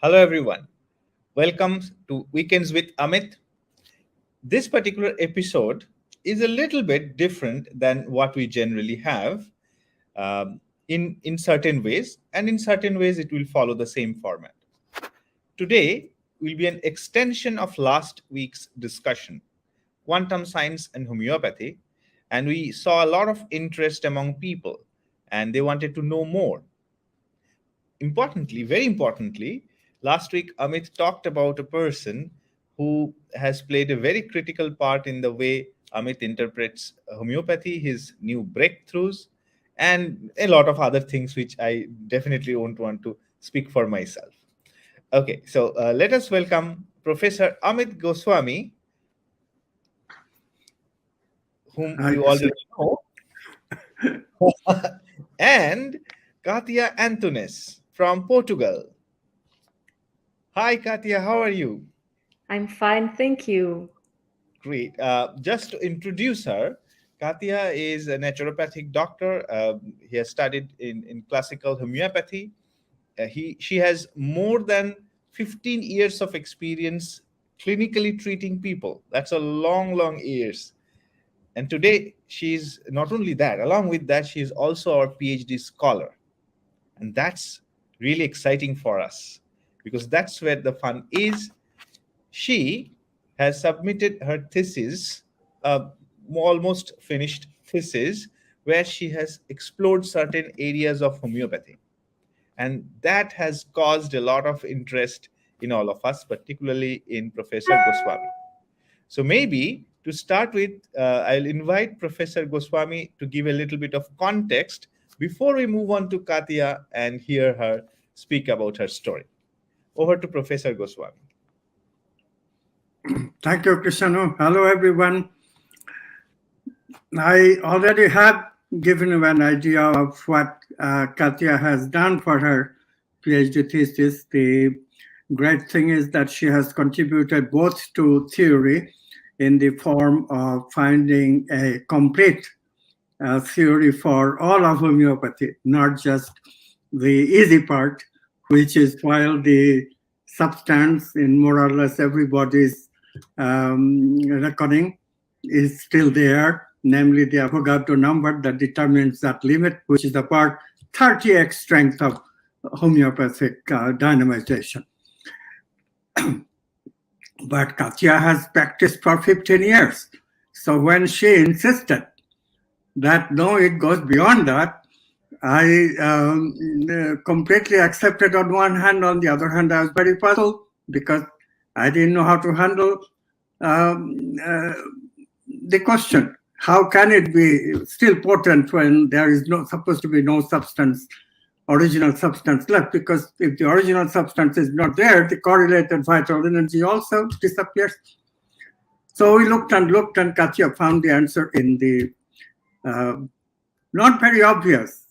Hello, everyone. Welcome to Weekends with Amit. This particular episode is a little bit different than what we generally have in certain ways, and in certain ways, it will follow the same format. Today will be an extension of last week's discussion, quantum science and homeopathy, and we saw a lot of interest among people, and they wanted to know more. Importantly, very importantly, last week Amit talked about a person who has played a very critical part in the way Amit interprets homeopathy, his new breakthroughs, and a lot of other things which I definitely won't want to speak for myself. Okay, so let us welcome Professor Amit Goswami, whom Hi, you Krishna. already know, and Katia Antunes from Portugal. Hi, Katia, how are you? I'm fine, thank you. Great. Just to introduce her, Katia is a naturopathic doctor. He has studied in classical homeopathy. She has more than 15 years of experience clinically treating people. That's a long, long years. And today, she's not only that, along with that, she is also our PhD scholar. And that's really exciting for us because that's where the fun is. She has submitted her thesis, uh, almost finished thesis, where she has explored certain areas of homeopathy. And that has caused a lot of interest in all of us, particularly in Professor Goswami. So maybe to start with, I'll invite Professor Goswami to give a little bit of context before we move on to Katia and hear her speak about her story. Over to Professor Goswami. Thank you, Krishna. Hello, everyone. I already have given you an idea of what Katya has done for her PhD thesis. The great thing is that she has contributed both to theory in the form of finding a complete theory for all of homeopathy, not just the easy part, which is while the substance in more or less everybody's reckoning is still there, namely the Avogadro number that determines that limit, which is about 30x strength of homeopathic dynamization. But Katya has practiced for 15 years. So when she insisted that no, it goes beyond that, I completely accepted on one hand. On the other hand, I was very puzzled because I didn't know how to handle the question. How can it be still potent when there is no supposed to be no substance, original substance left? Because if the original substance is not there, the correlated vital energy also disappears. So we looked, and Katya found the answer in the not very obvious,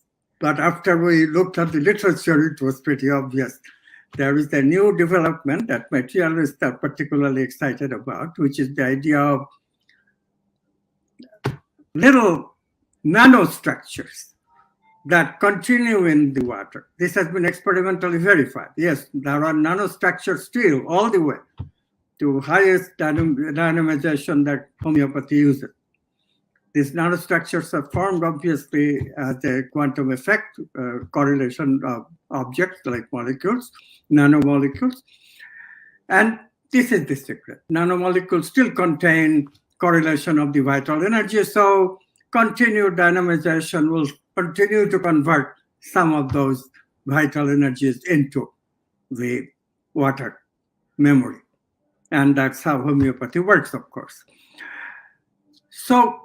but after we looked at the literature, it was pretty obvious. There is a new development that materialists are particularly excited about, which is the idea of little nanostructures that continue in the water. This has been experimentally verified. Yes, there are nanostructures still all the way to highest dynamization that homeopathy uses. These nanostructures are formed obviously as a quantum effect, correlation of objects like molecules, nanomolecules. And this is the secret. Nanomolecules still contain correlation of the vital energy, so continued dynamization will continue to convert some of those vital energies into the water memory. And that's how homeopathy works, of course. So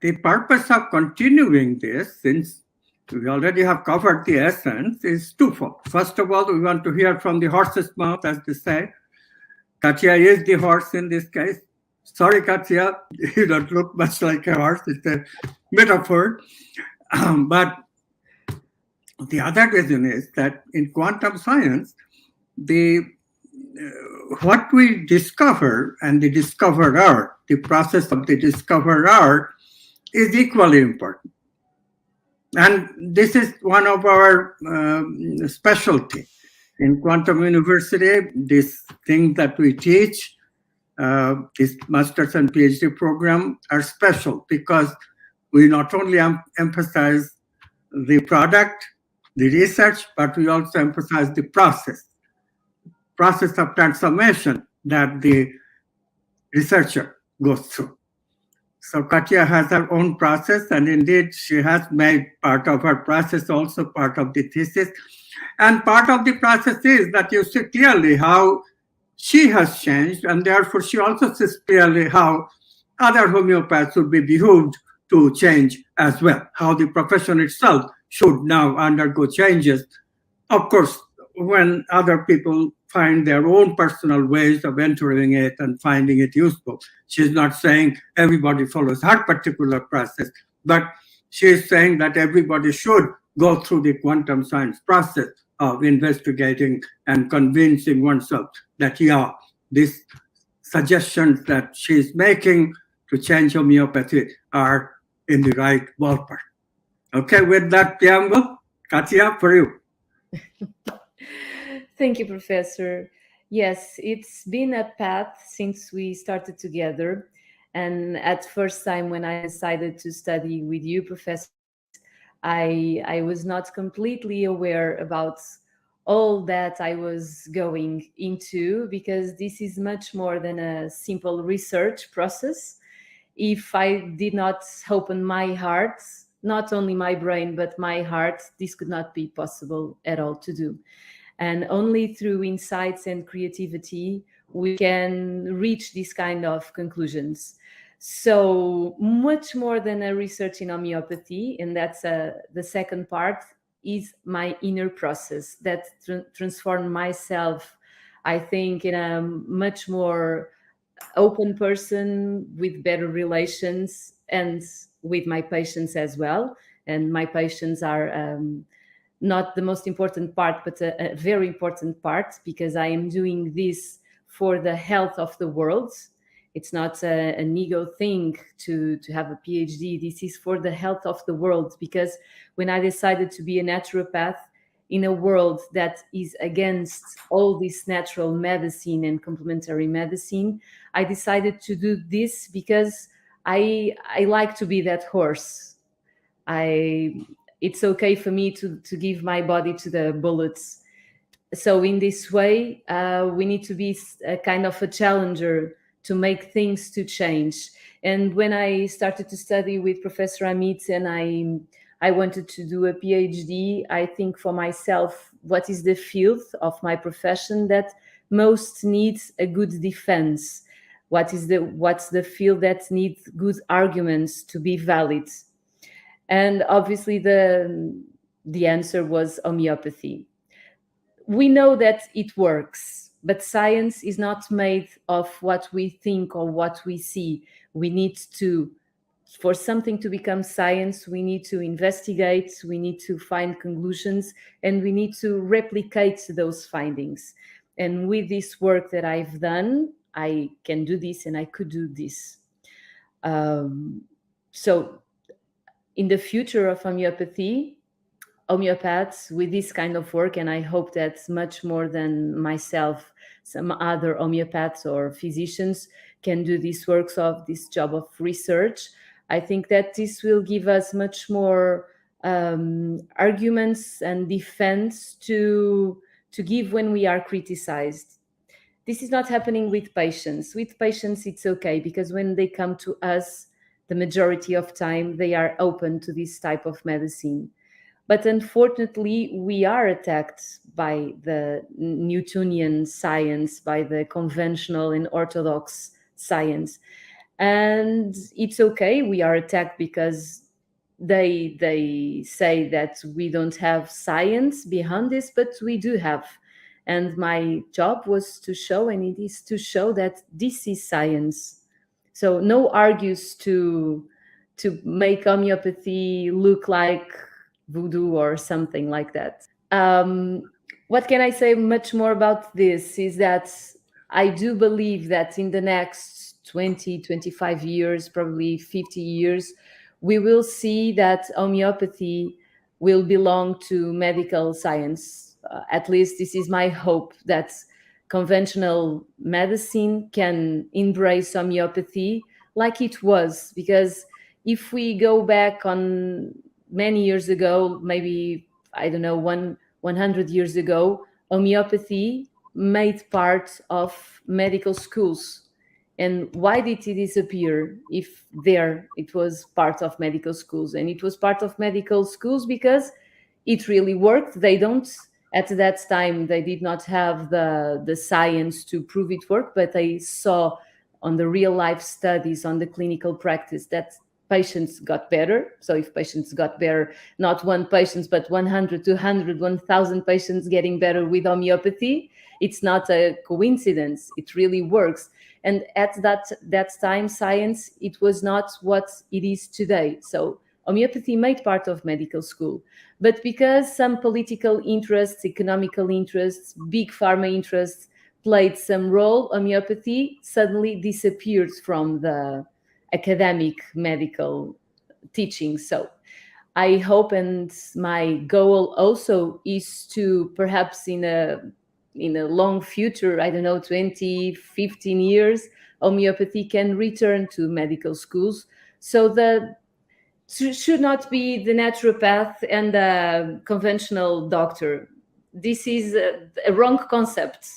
the purpose of continuing this, since we already have covered the essence, is twofold. First of all, we want to hear from the horse's mouth, as they say. Katya is the horse in this case. Sorry, Katya, you don't look much like a horse. It's a metaphor. But the other reason is that in quantum science, what we discover and the discoverer, the process of the discoverer, is equally important. And this is one of our specialty. In Quantum University, these things that we teach, this master's and PhD program, are special because we not only emphasize the product, the research, but we also emphasize the process of transformation that the researcher goes through. So Katya has her own process, and indeed she has made part of her process also part of the thesis. And part of the process is that you see clearly how she has changed, and therefore she also sees clearly how other homeopaths would be behooved to change as well, how the profession itself should now undergo changes. Of course, when other people find their own personal ways of entering it and finding it useful. She's not saying everybody follows her particular process, but she's saying that everybody should go through the quantum science process of investigating and convincing oneself that, yeah, these suggestions that she's making to change homeopathy are in the right ballpark. Okay, with that preamble, Katya, for you. Thank you, Professor. Yes, it's been a path since we started together. And at first time when I decided to study with you, Professor, I was not completely aware about all that I was going into, because this is much more than a simple research process. If I did not open my heart, not only my brain, but my heart, this could not be possible at all to do. And only through insights and creativity we can reach these kind of conclusions. So much more than a research in homeopathy, and that's the second part, is my inner process that transformed myself, I think, in a much more open person with better relations and with my patients as well. And my patients are not the most important part, but a very important part, because I am doing this for the health of the world. It's not an ego thing to have a PhD. This is for the health of the world, because when I decided to be a naturopath in a world that is against all this natural medicine and complementary medicine, I decided to do this because I like to be that horse. It's okay for me to give my body to the bullets. So in this way, we need to be a kind of a challenger to make things to change. And when I started to study with Professor Amit, and I wanted to do a PhD, I think for myself, what is the field of my profession that most needs a good defense? What's the field that needs good arguments to be valid? And obviously the answer was homeopathy. We know that it works, but science is not made of what we think or what we see. We need to, for something to become science, we need to investigate, we need to find conclusions, and we need to replicate those findings. And with this work that I've done, I can do this and I could do this. So in the future of homeopathy, homeopaths with this kind of work, and I hope that much more than myself, some other homeopaths or physicians can do this works of this job of research. I think that this will give us much more arguments and defense to give when we are criticized. This is not happening with patients. With patients, it's okay, because when they come to us, the majority of time they are open to this type of medicine. But unfortunately, we are attacked by the Newtonian science, by the conventional and orthodox science. And it's okay, we are attacked because they say that we don't have science behind this, but we do have. And my job was to show, and it is to show, that this is science. So no argues to make homeopathy look like voodoo or something like that. What can I say much more about this is that I do believe that in the next 20, 25 years, probably 50 years, we will see that homeopathy will belong to medical science at least this is my hope, that conventional medicine can embrace homeopathy like it was. Because if we go back on many years ago, maybe, I don't know, 100 years ago, homeopathy made part of medical schools. And why did it disappear if there it was part of medical schools? And it was part of medical schools because it really worked. They don't, at that time, they did not have the science to prove it worked, but they saw on the real life studies, on the clinical practice, that patients got better. So if patients got better, not one patient, but 100, 200, 1,000 patients getting better with homeopathy, it's not a coincidence. It really works. And at that time, science, it was not what it is today. So homeopathy made part of medical school. But because some political interests, economical interests, big pharma interests played some role, homeopathy suddenly disappeared from the academic medical teaching. So I hope, and my goal also is to, perhaps in a long future, I don't know, 20, 15 years, homeopathy can return to medical schools. So the should not be the naturopath and the conventional doctor. This is a wrong concept.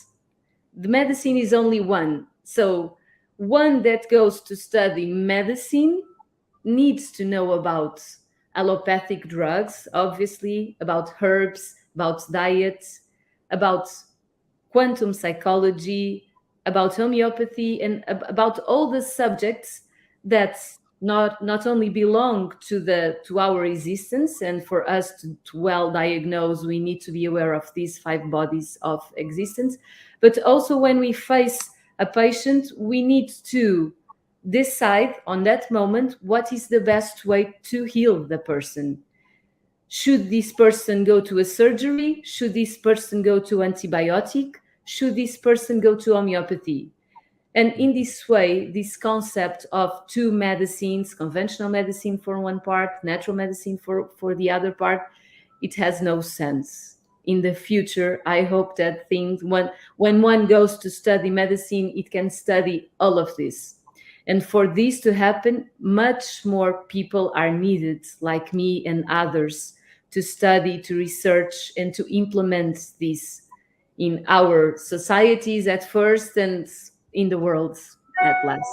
The medicine is only one. So one that goes to study medicine needs to know about allopathic drugs, obviously, about herbs, about diet, about quantum psychology, about homeopathy, and about all the subjects that not only belong to our existence. And for us to well diagnose, we need to be aware of these 5 bodies of existence. But also, when we face a patient, we need to decide on that moment what is the best way to heal the person. Should this person go to a surgery? Should this person go to antibiotic? Should this person go to homeopathy? And in this way, this concept of 2 medicines, conventional medicine for one part, natural medicine for the other part, it has no sense. In the future, I hope that things, when one goes to study medicine, it can study all of this. And for this to happen, much more people are needed, like me and others, to study, to research, and to implement this in our societies at first, and in the world at last.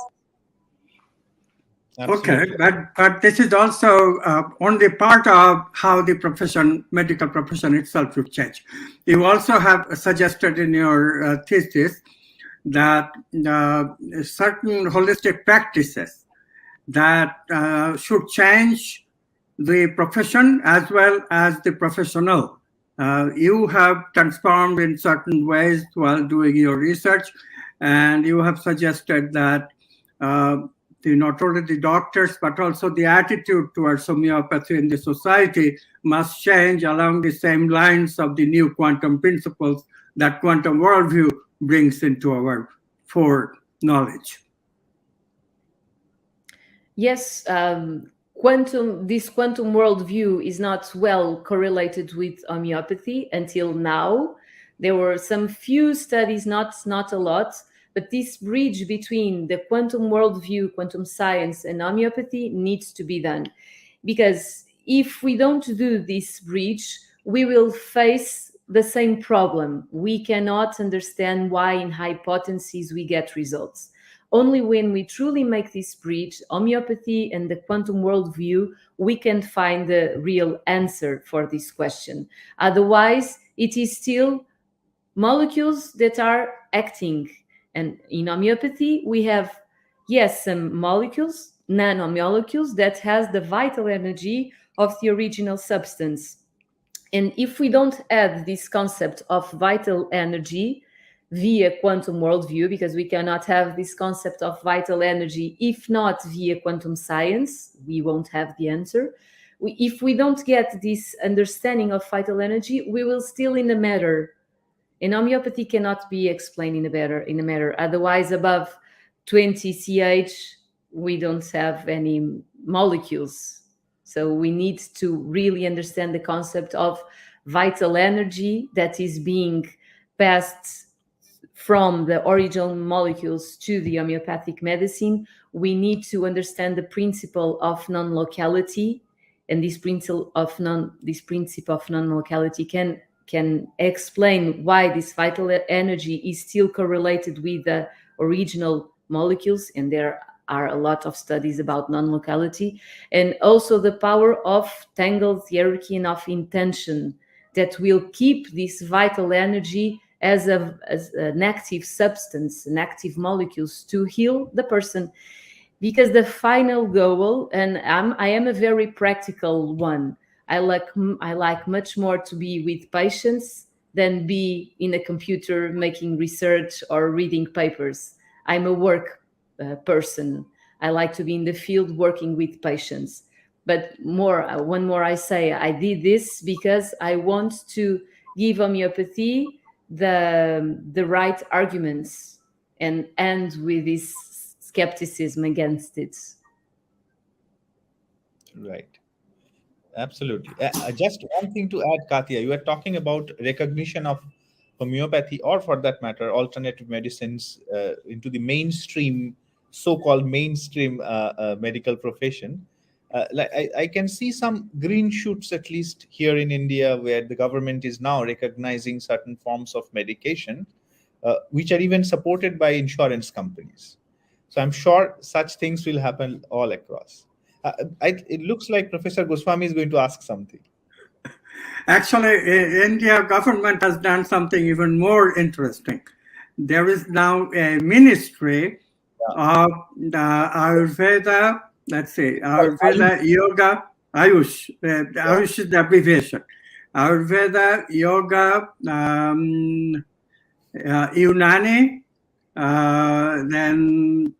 Okay, Absolutely. but this is also only part of how the medical profession itself should change. You also have suggested in your thesis that certain holistic practices that should change the profession as well as the professional. You have transformed in certain ways while doing your research, and you have suggested that not only the doctors but also the attitude towards homeopathy in the society must change along the same lines of the new quantum principles that quantum worldview brings into our foreknowledge. Yes, this quantum worldview is not well correlated with homeopathy until now. There were some few studies, not a lot, but this bridge between the quantum worldview, quantum science, and homeopathy needs to be done. Because if we don't do this bridge, we will face the same problem. We cannot understand why in high potencies we get results. Only when we truly make this bridge, homeopathy and the quantum worldview, we can find the real answer for this question. Otherwise, it is still molecules that are acting. And in homeopathy, we have, yes, some molecules, nanomolecules, that has the vital energy of the original substance. And if we don't add this concept of vital energy via quantum worldview, because we cannot have this concept of vital energy if not via quantum science, we won't have the answer. If we don't get this understanding of vital energy, we will still in the matter. And homeopathy cannot be explained in a matter. Otherwise, above 20 CH, we don't have any molecules. So we need to really understand the concept of vital energy that is being passed from the original molecules to the homeopathic medicine, we need to understand the principle of non-locality, and this principle of non-locality can explain why this vital energy is still correlated with the original molecules, and there are a lot of studies about non-locality, and also the power of tangled hierarchy and of intention that will keep this vital energy as an active substance, an active molecules to heal the person. Because the final goal, and I am a very practical one. I like much more to be with patients than be in a computer making research or reading papers. I'm a work person. I like to be in the field working with patients. But one more, I say I did this because I want to give homeopathy the right arguments and end with this skepticism against it. Right. Absolutely. Just one thing to add, Katia, you are talking about recognition of homeopathy, or for that matter, alternative medicines into the mainstream, so-called mainstream medical profession. I can see some green shoots, at least here in India, where the government is now recognizing certain forms of medication, which are even supported by insurance companies. So I'm sure such things will happen all across. It looks like Professor Goswami is going to ask something. Actually, India government has done something even more interesting. There is now a ministry of Ayurveda, let's say, Ayurveda, Yoga, Ayush. Ayush is the abbreviation. Ayurveda, Yoga, Unani, then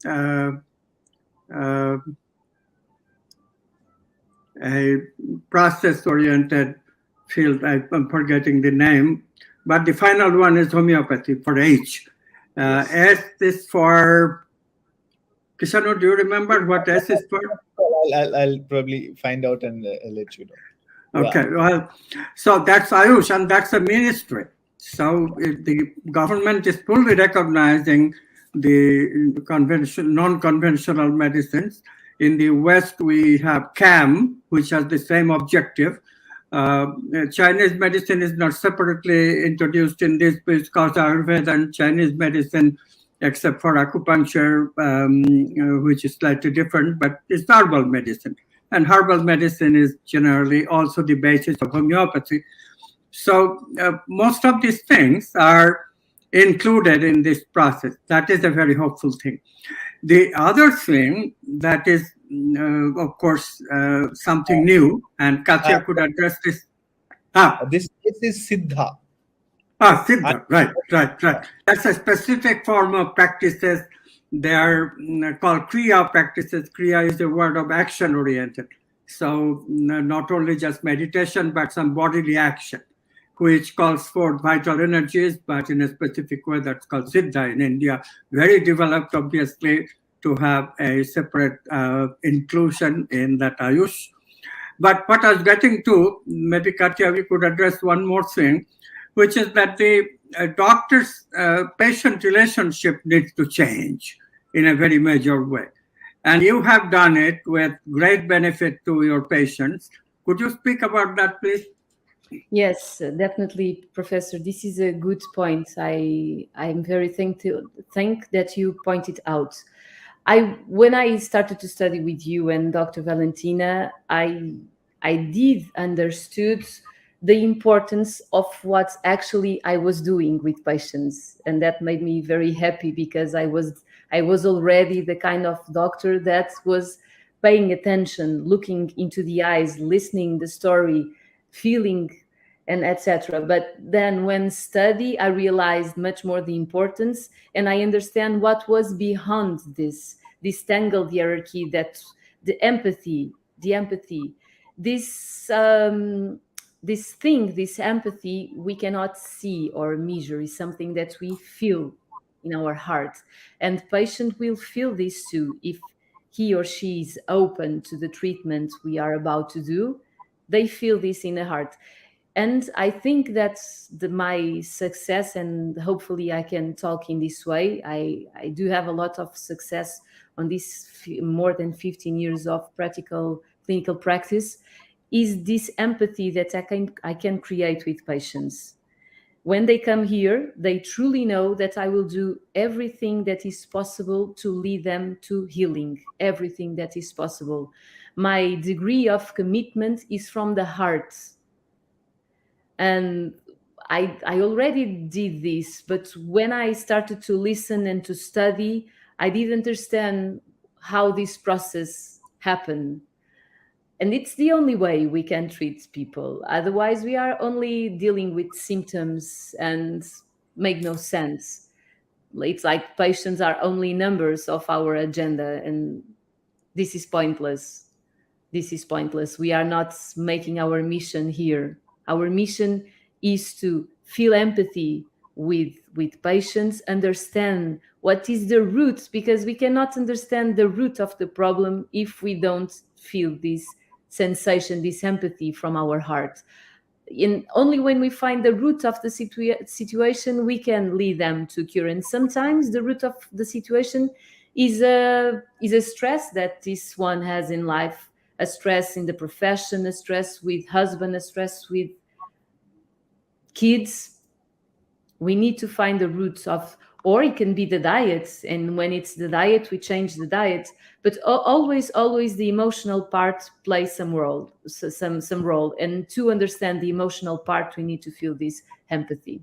a process-oriented field. I'm forgetting the name, but the final one is homeopathy for H. S is for Kishanu. Do you remember what S is for? I'll probably find out and let you know. Okay, well, so that's Ayush, and that's a ministry. So the government is fully recognizing the non-conventional medicines. In the West, we have CAM, which has the same objective. Chinese medicine is not separately introduced in this because Ayurveda and Chinese medicine, except for acupuncture, which is slightly different, but it's herbal medicine. And herbal medicine is generally also the basis of homeopathy. So most of these things are included in this process. That is a very hopeful thing. The other thing that is, of course, something new, and Katya could address this. This is Siddha. Siddha, right. That's a specific form of practices. They are called Kriya practices. Kriya is a word of action oriented. So not only just meditation, but some bodily action, which calls for vital energies, but in a specific way. That's called Siddha in India. Very developed, obviously, to have a separate inclusion in that Ayush. But what I was getting to, maybe Katya, we could address one more thing, which is that the doctor's-patient relationship needs to change in a very major way. And you have done it with great benefit to your patients. Could you speak about that, please? Yes, definitely, Professor. This is a good point. I'm very thankful that you pointed out. When I started to study with you and Dr. Valentina, I did understood the importance of what actually I was doing with patients, and that made me very happy because I was already the kind of doctor that was paying attention, looking into the eyes, listening the story, feeling, and etc. But then when study, I realized much more the importance, and I understand what was behind this tangled hierarchy, that the empathy, this this empathy we cannot see or measure, is something that we feel in our heart, and patient will feel this too. If he or she is open to the treatment we are about to do, they feel this in the heart. And I think that's my success, and hopefully I can talk in this way. I do have a lot of success on this more than 15 years of practical clinical practice, is this empathy that I can create with patients. When they come here, they truly know that I will do everything that is possible to lead them to healing, everything that is possible. My degree of commitment is from the heart. And I already did this, but when I started to listen and to study, I didn't understand how this process happened. And it's the only way we can treat people. Otherwise, we are only dealing with symptoms and make no sense. It's like patients are only numbers of our agenda, and this is pointless. This is pointless. We are not making our mission here. Our mission is to feel empathy with patients, understand what is the root, because we cannot understand the root of the problem if we don't feel this sensation, this empathy from our heart. Only when we find the root of the situation, we can lead them to cure. And sometimes the root of the situation is a stress that this one has in life, a stress in the profession, a stress with husband, a stress with kids. We need to find the roots of, or it can be the diet. And when it's the diet, we change the diet. But always the emotional part plays some role, some role. And to understand the emotional part, we need to feel this empathy.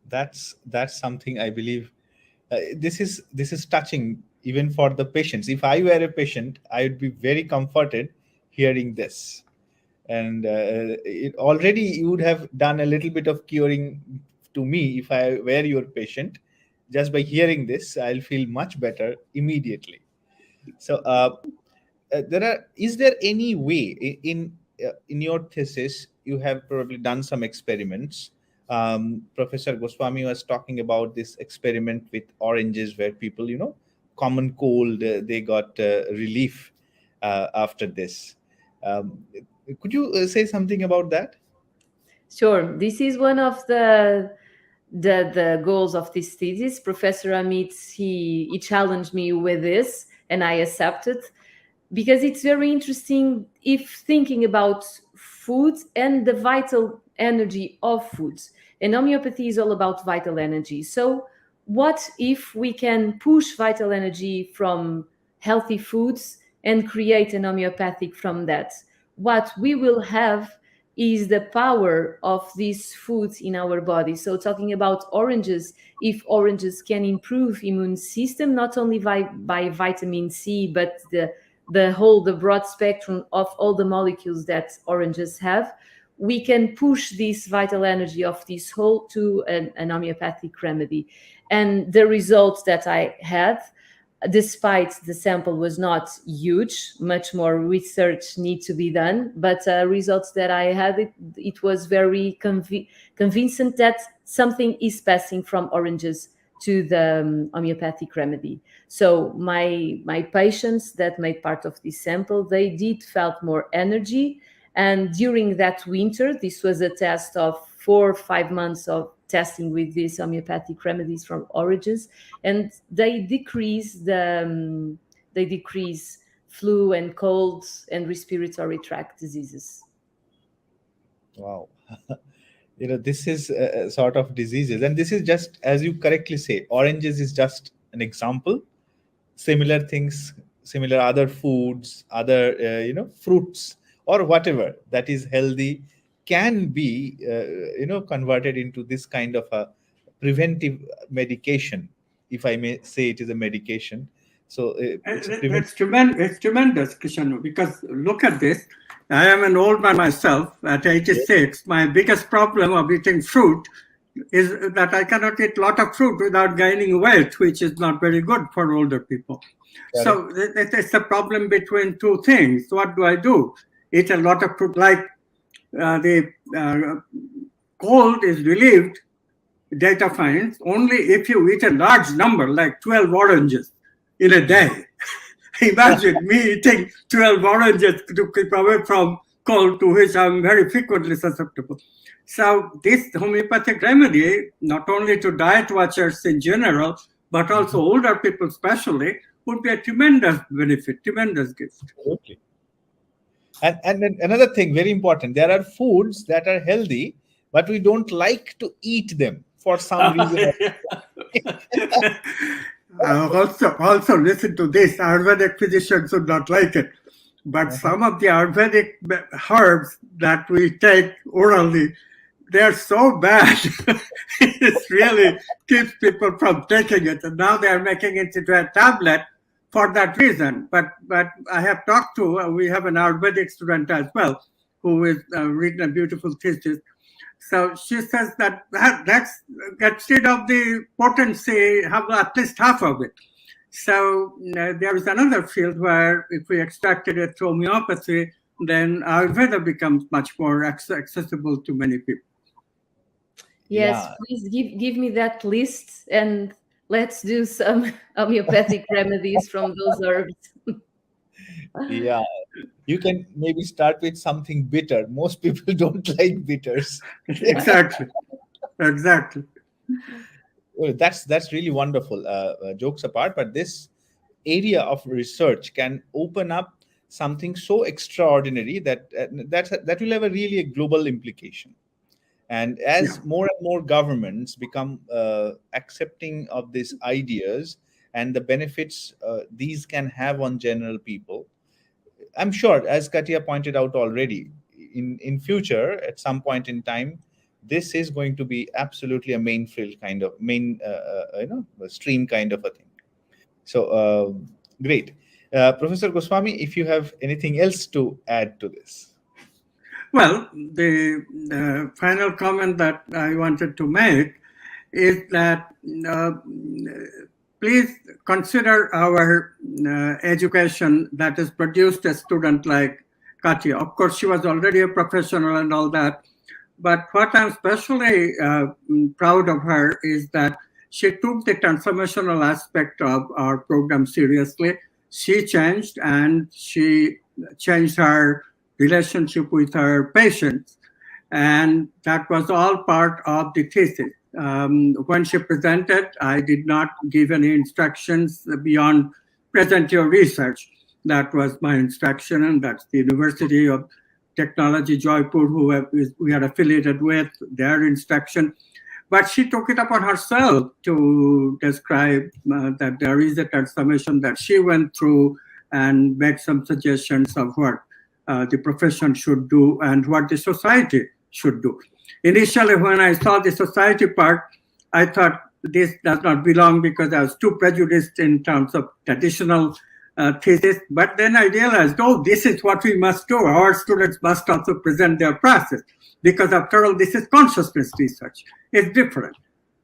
That's something I believe. This is touching even for the patients. If I were a patient, I would be very comforted hearing this. And it already you would have done a little bit of curing to me if I were your patient. Just by hearing this, I'll feel much better immediately. So is there any way in your thesis you have probably done some experiments? Professor Goswami was talking about this experiment with oranges where people, common cold, they got relief after this. Could you say something about that? Sure. This is one of the goals of this thesis. Professor Amit, he challenged me with this, and I accepted, because it's very interesting if thinking about food and the vital energy of foods. And homeopathy is all about vital energy. So what if we can push vital energy from healthy foods and create an homeopathic from that? What we will have is the power of these foods in our body. So talking about oranges, if oranges can improve immune system, not only by vitamin C, but the broad spectrum of all the molecules that oranges have, we can push this vital energy of this whole to an homeopathic remedy. And the results that I had, despite the sample was not huge, much more research needs to be done, but results that I had, it was very convincing that something is passing from oranges to the homeopathic remedy. So my patients that made part of this sample, they did felt more energy. And during that winter, this was a test of 4 or 5 months of testing with these homeopathic remedies from oranges, and they decrease flu and colds and respiratory tract diseases. Wow. This is a sort of diseases, and this is just, as you correctly say, oranges is just an example. Similar things, similar other foods, other fruits or whatever that is healthy can be converted into this kind of a preventive medication, if I may say it is a medication. So it's tremendous, Krishanu, because look at this. I am an old man myself at 86. My biggest problem of eating fruit is that I cannot eat a lot of fruit without gaining weight, which is not very good for older people. So it's a problem between two things. What do I do? Eat a lot of fruit, like the cold is relieved, data finds, only if you eat a large number, like 12 oranges in a day. Imagine me eating 12 oranges to keep away from cold to which I'm very frequently susceptible. So this homeopathic remedy, not only to diet watchers in general, but also older people especially, would be a tremendous benefit, tremendous gift. Okay. And then another thing, very important, there are foods that are healthy, but we don't like to eat them for some reason. Also listen to this. Ayurvedic physicians would not like it, but some of the Ayurvedic herbs that we take orally, they're so bad. It really keeps people from taking it, and now they are making it into a tablet for that reason. But I have talked to. We have an Ayurvedic student as well who is written a beautiful thesis. So she says that's gets rid of the potency, have at least half of it. So there is another field where if we extracted it through homeopathy, then Ayurveda becomes much more accessible to many people. Yes, Yeah. please give me that list and let's do some homeopathic remedies from those herbs. Yeah, you can maybe start with something bitter. Most people don't like bitters. Exactly. Exactly. Well, that's really wonderful. Jokes apart, but this area of research can open up something so extraordinary that that will have a really a global implication. And Yeah. as more and more governments become accepting of these ideas and the benefits these can have on general people, I'm sure, as Katia pointed out already, in future, at some point in time, this is going to be absolutely a main field kind of main, a stream kind of a thing. So great, Professor Goswami, if you have anything else to add to this. Well, the final comment that I wanted to make is that please consider our education that has produced a student like Katya. Of course, she was already a professional and all that. But what I'm especially proud of her is that she took the transformational aspect of our program seriously. She changed and she changed her relationship with her patients. And that was all part of the thesis. When she presented, I did not give any instructions beyond present your research. That was my instruction, and that's the University of Technology Jaipur, we are affiliated with, their instruction. But she took it upon herself to describe that there is a transformation that she went through and make some suggestions of what the profession should do and what the society should do. Initially, when I saw the society part, I thought this does not belong because I was too prejudiced in terms of traditional thesis. But then I realized, oh, this is what we must do. Our students must also present their process because, after all, this is consciousness research. It's different.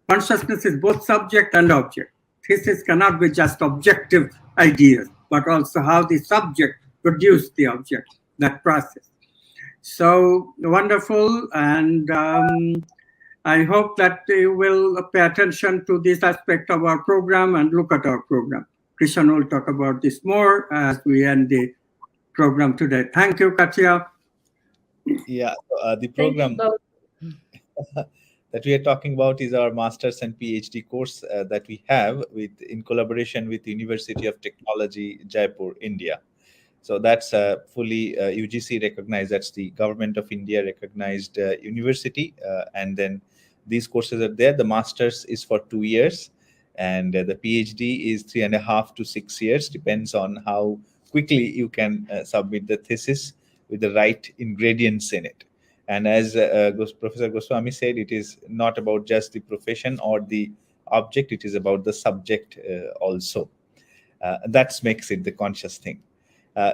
Consciousness is both subject and object. Thesis cannot be just objective ideas, but also how the subject produced the object, that process. So wonderful, and I hope that you will pay attention to this aspect of our program and look at our program. Krishan will talk about this more as we end the program today. Thank you, Katya. Yeah, the Thank you program both. that we are talking about is our master's and PhD course that we have with in collaboration with University of Technology, Jaipur, India. So that's fully UGC recognized. That's the Government of India recognized university. And then these courses are there. The master's is for 2 years, and the PhD is 3.5 to 6 years. Depends on how quickly you can submit the thesis with the right ingredients in it. And as Professor Goswami said, it is not about just the profession or the object; it is about the subject also. That makes it the conscious thing.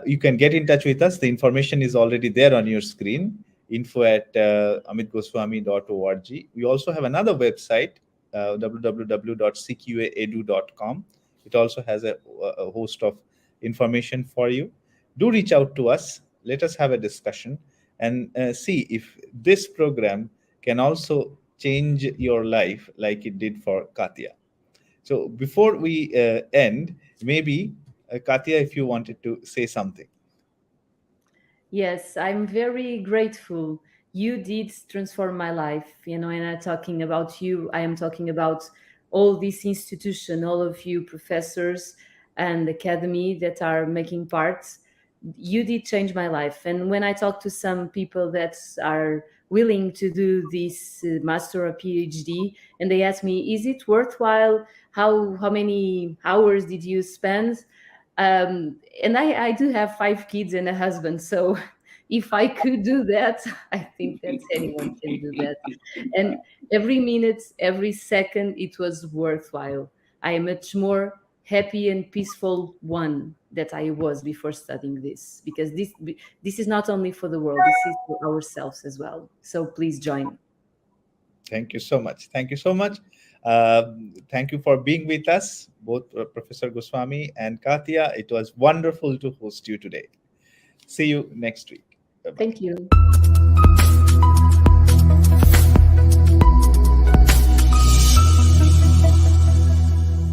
You can get in touch with us. The information is already there on your screen, info@amitgoswami.org. We also have another website, www.cqaedu.com. It also has a host of information for you. Do reach out to us. Let us have a discussion and see if this program can also change your life like it did for Katya. So before we end, maybe Katya, if you wanted to say something. Yes, I'm very grateful. You did transform my life, and I'm talking about you. I am talking about all this institution, all of you professors and academy that are making parts. You did change my life. And when I talk to some people that are willing to do this master or PhD, and they ask me, is it worthwhile? How many hours did you spend? And I do have 5 kids and a husband, so if I could do that, I think that anyone can do that. And every minute, every second, it was worthwhile. I am much more happy and peaceful one that I was before studying this, because this is not only for the world, this is for ourselves as well. So please join. Thank you so much. Thank you so much. Thank you for being with us, both Professor Goswami and Katia. It was wonderful to host you today. See you next week. Bye bye. Thank you.